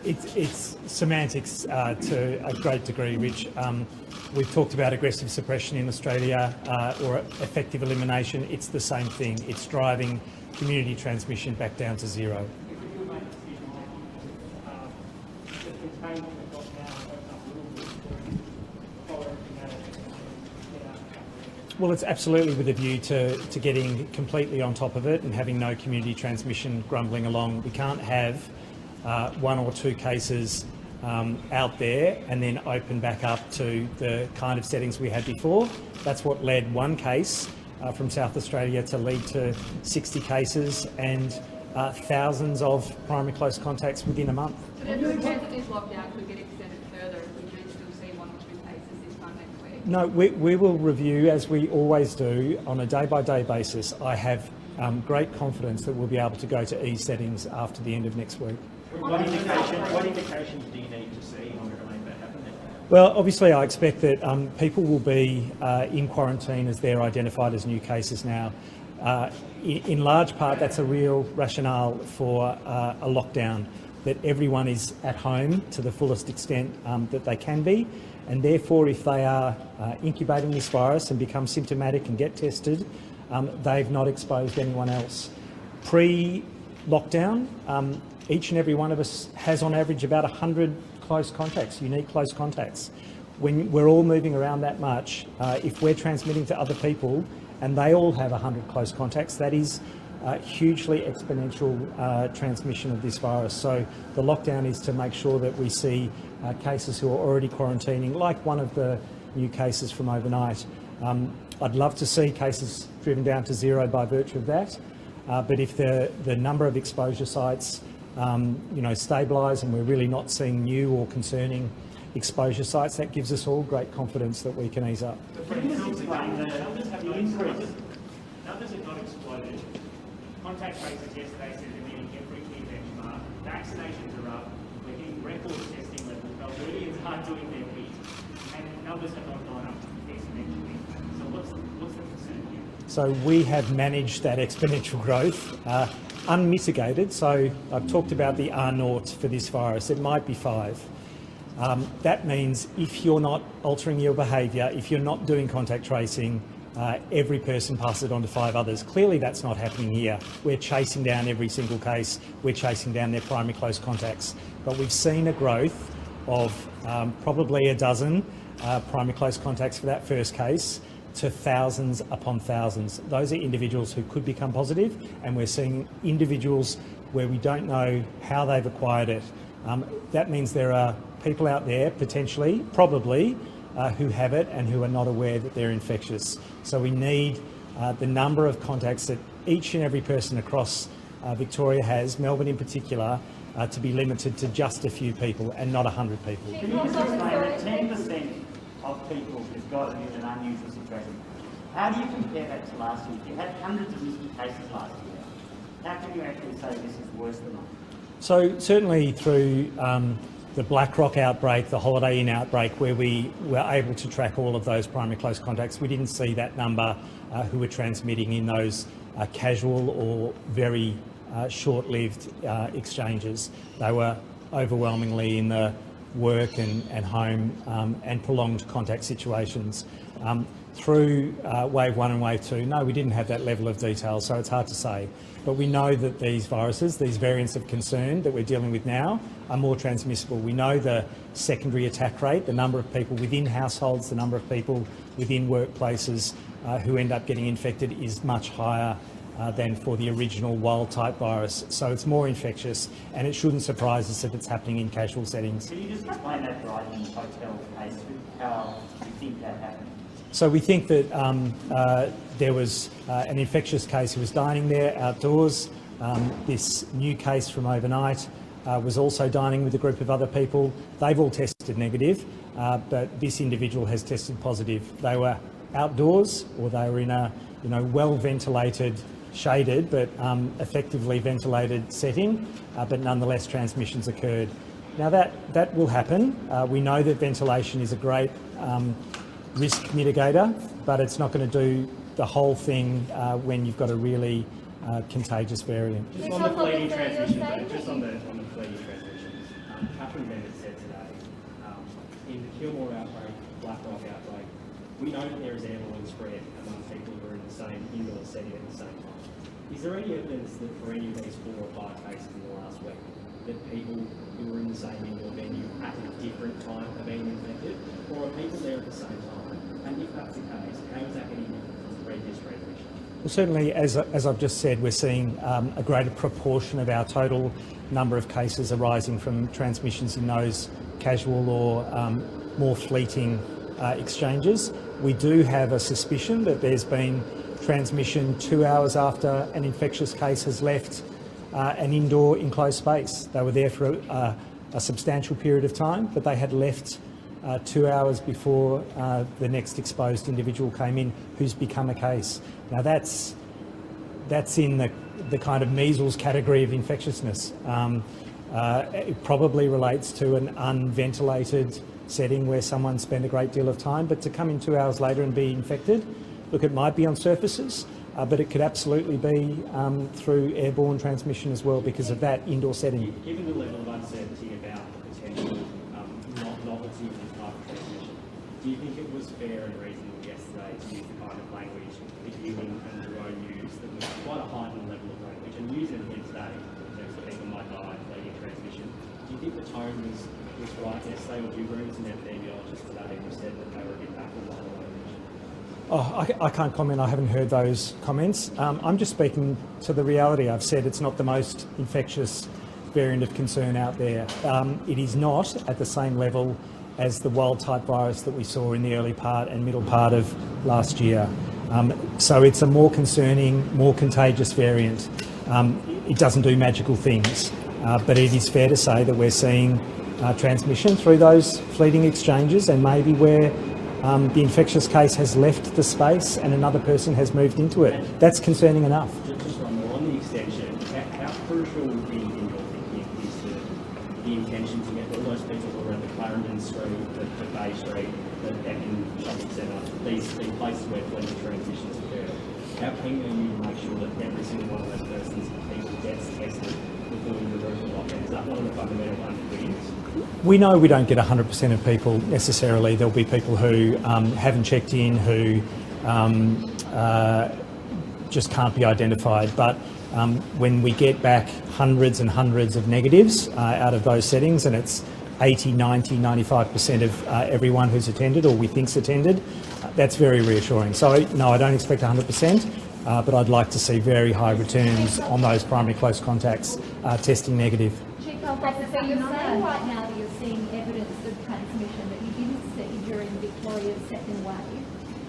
It's semantics to a great degree, Rich. We've talked about aggressive suppression in Australia or effective elimination. It's the same thing. It's driving community transmission back down to zero. Well, it's absolutely with a view to getting completely on top of it and having no community transmission grumbling along. We can't have one or two cases out there and then open back up to the kind of settings we had before. That's what led one case from South Australia to lead to 60 cases and thousands of primary close contacts within a month. So there's a chance that this lockdown could get extended further if we do still see one or two cases this time next week? No, we will review, as we always do, on a day-by-day basis. I have great confidence that we'll be able to go to ease settings after the end of next week. What indications do you need to see in order to make that happen? Well, obviously I expect that people will be in quarantine as they're identified as new cases now. In large part, that's a real rationale for a lockdown, that everyone is at home to the fullest extent that they can be, and therefore if they are incubating this virus and become symptomatic and get tested, they've not exposed anyone else. Pre-lockdown, each and every one of us has on average about 100 close contacts, unique close contacts. When we're all moving around that much, if we're transmitting to other people and they all have 100 close contacts, that is hugely exponential transmission of this virus. So the lockdown is to make sure that we see cases who are already quarantining, like one of the new cases from overnight. I'd love to see cases driven down to zero by virtue of that, but if the number of exposure sites stabilise and we're really not seeing new or concerning exposure sites, that gives us all great confidence that we can ease up. Numbers have not exploded. Contact traces yesterday said they're meeting every key benchmark. Vaccinations are up. We're hitting record testing levels. Melbournians aren't doing their bit, and numbers have not gone up exponentially. So what's the concern here? So we have managed that exponential growth unmitigated. So I've talked about the R0 for this virus. It might be 5. That means if you're not altering your behaviour, if you're not doing contact tracing, every person passes it on to 5 others. Clearly that's not happening here. We're chasing down every single case. We're chasing down their primary close contacts. But we've seen a growth of probably a dozen primary close contacts for that first case to thousands upon thousands. Those are individuals who could become positive, and we're seeing individuals where we don't know how they've acquired it. That means there are people out there, potentially, probably, who have it and who are not aware that they're infectious. So we need the number of contacts that each and every person across Victoria has, Melbourne in particular, to be limited to just a few people and not 100 people. Can you just explain that 10% of people who've got it in an unusual situation? How do you compare that to last year? You had hundreds of missing cases last year. How can you actually say this is worse than that? So certainly through the BlackRock outbreak, the Holiday Inn outbreak, where we were able to track all of those primary close contacts, we didn't see that number who were transmitting in those casual or very short-lived exchanges. They were overwhelmingly in the work and home and prolonged contact situations. Through wave 1 and wave 2, no, we didn't have that level of detail, so it's hard to say. But we know that these viruses, these variants of concern that we're dealing with now, are more transmissible. We know the secondary attack rate, the number of people within households, the number of people within workplaces who end up getting infected is much higher than for the original wild-type virus. So it's more infectious, and it shouldn't surprise us if it's happening in casual settings. Can you just explain that right in the hotel case, how you think that happened? So we think that there was an infectious case who was dining there outdoors. This new case from overnight was also dining with a group of other people. They've all tested negative, but this individual has tested positive. They were outdoors, or they were in a well-ventilated, shaded but effectively ventilated setting, but nonetheless transmissions occurred. Now that will happen. We know that ventilation is a great risk mitigator, but it's not going to do the whole thing when you've got a really contagious variant. Just on the fleeting transmission, though, just on the fleeting transmissions, country members said today, in the Kilmore outbreak, Black Rock outbreak, we know that there is airborne spread among people who are in the same indoor setting at the same time. Is there any evidence that for any of these 4 or 5 cases in the last week, that people who were in the same indoor venue at a different time are being infected, or are people there at the same time? And if that's the case, how is that getting previous transmission? Well, certainly, as I've just said, we're seeing a greater proportion of our total number of cases arising from transmissions in those casual or more fleeting exchanges. We do have a suspicion that there's been transmission 2 hours after an infectious case has left an indoor enclosed space. They were there for a substantial period of time, but they had left 2 hours before the next exposed individual came in, who's become a case. Now that's in the kind of measles category of infectiousness. It probably relates to an unventilated setting where someone spent a great deal of time, but to come in 2 hours later and be infected, look, it might be on surfaces, but it could absolutely be through airborne transmission as well because of that indoor setting. Given the level of uncertainty about the potential novelty of this type of transmission, do you think it was fair and reasonable yesterday to use the kind of language that you and Jerome used that was quite a heightened level of language, and use it again today in terms of people might die leading transmission? Do you think the tone was right yesterday, or do you agree with an epidemiologist today who said that they were a bit baffled by the language? Oh, I can't comment. I haven't heard those comments. I'm just speaking to the reality. I've said it's not the most infectious variant of concern out there. It is not at the same level as the wild-type virus that we saw in the early part and middle part of last year. So it's a more concerning, more contagious variant. It doesn't do magical things, but it is fair to say that we're seeing transmission through those fleeting exchanges, and maybe where the infectious case has left the space and another person has moved into it. That's concerning enough. Just one more on the extension. How crucial in your thinking is the intention to get all those people who are at the Clarendon Street, the Bay Street, the Epping Shopping Centre, these places where fleeting transmissions occur? How keen are you to make sure that every single one of those persons, people gets tested before you remove the lockdown? Is that one of the fundamental underpinnings? We know we don't get 100% of people necessarily. There'll be people who haven't checked in, who just can't be identified. But when we get back hundreds and hundreds of negatives out of those settings, and it's 80, 90, 95% of everyone who's attended or we think's attended, that's very reassuring. So no, I don't expect 100%, but I'd like to see very high returns on those primary close contacts testing negative. So you're saying right now that you're seeing evidence of transmission that you didn't see during Victoria's second wave.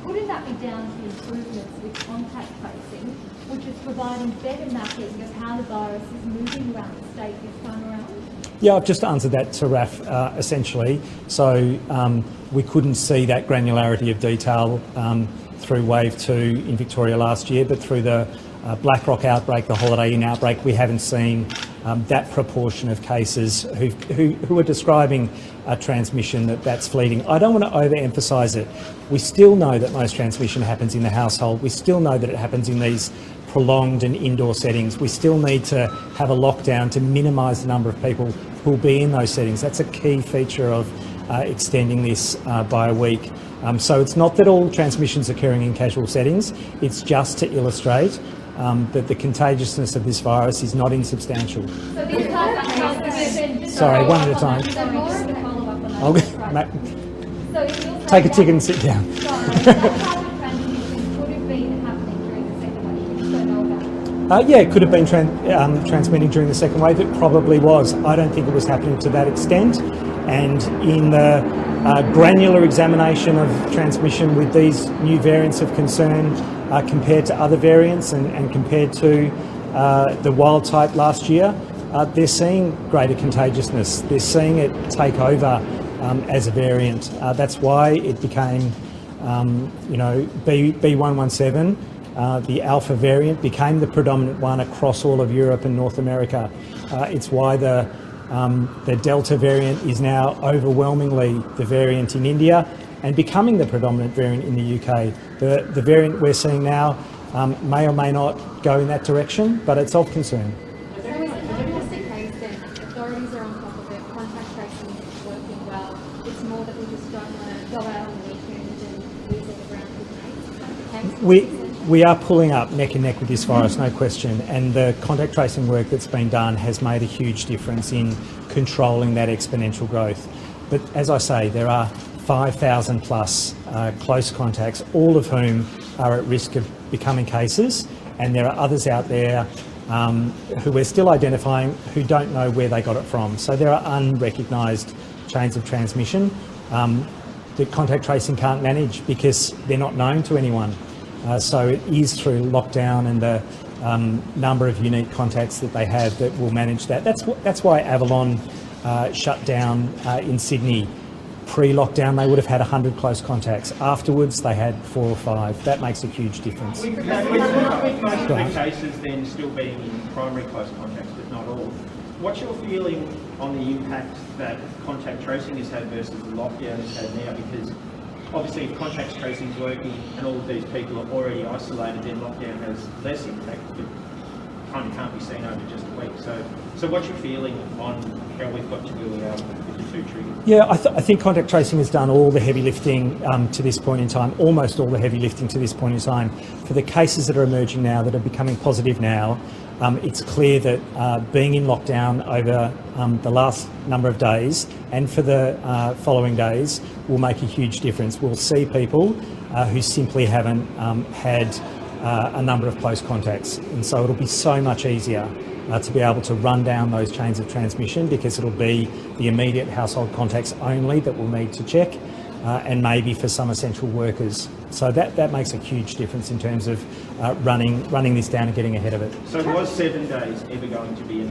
Couldn't that be down to improvements with contact tracing, which is providing better mapping of how the virus is moving around the state this time around? Yeah, I've just answered that to Raf, essentially. So we couldn't see that granularity of detail through wave 2 in Victoria last year, but through the Black Rock outbreak, the Holiday Inn outbreak, we haven't seen that proportion of cases who are describing a transmission that's fleeting. I don't want to overemphasise it. We still know that most transmission happens in the household. We still know that it happens in these prolonged and indoor settings. We still need to have a lockdown to minimise the number of people who will be in those settings. That's a key feature of extending this by a week. So it's not that all transmission's occurring in casual settings. It's just to illustrate that the contagiousness of this virus is not insubstantial. So this type of transmission... Sorry, one at a time. So more of a follow-up on that. So if you're Take a ticket and sit down. Sorry, that type of transmission could have been happening during the second wave. You just don't know about it. Yeah, it could have been transmitting during the second wave. It probably was. I don't think it was happening to that extent. And in the granular examination of transmission with these new variants of concern compared to other variants and compared to the wild type last year, they're seeing greater contagiousness. They're seeing it take over as a variant. That's why it became, B117, the alpha variant, became the predominant one across all of Europe and North America. It's why the Delta variant is now overwhelmingly the variant in India and becoming the predominant variant in the UK. The variant we're seeing now may or may not go in that direction, but it's of concern. So is it just the case then authorities are on top of it, contact tracing is working well. It's more that we just don't want to go out on the weekend and lose all the ground we've made. We are pulling up neck and neck with this virus, no question, and the contact tracing work that's been done has made a huge difference in controlling that exponential growth. But as I say, there are 5,000 plus close contacts, all of whom are at risk of becoming cases, and there are others out there who we're still identifying who don't know where they got it from. So there are unrecognised chains of transmission that contact tracing can't manage because they're not known to anyone. So it is through lockdown and the number of unique contacts that they have that will manage that. That's why Avalon shut down in Sydney. Pre-lockdown, they would have had 100 close contacts. Afterwards, they had 4 or 5. That makes a huge difference. With most of the cases then still being in primary close contacts, but not all, what's your feeling on the impact that contact tracing has had versus the lockdown has had now? Because obviously if contact tracing is working and all of these people are already isolated, then lockdown has less impact, but kind of can't be seen over just a week. So what's your feeling on how we've got to where we are with the 2 triggers? Yeah, I think contact tracing has done all the heavy lifting to this point in time, almost all the heavy lifting to this point in time. For the cases that are emerging now, that are becoming positive now, it's clear that being in lockdown over the last number of days and for the following days will make a huge difference. We'll see people who simply haven't had a number of close contacts, and so it'll be so much easier to be able to run down those chains of transmission, because it'll be the immediate household contacts only that we'll need to check, and maybe for some essential workers. So that makes a huge difference in terms of running this down and getting ahead of it. So was 7 days ever going to be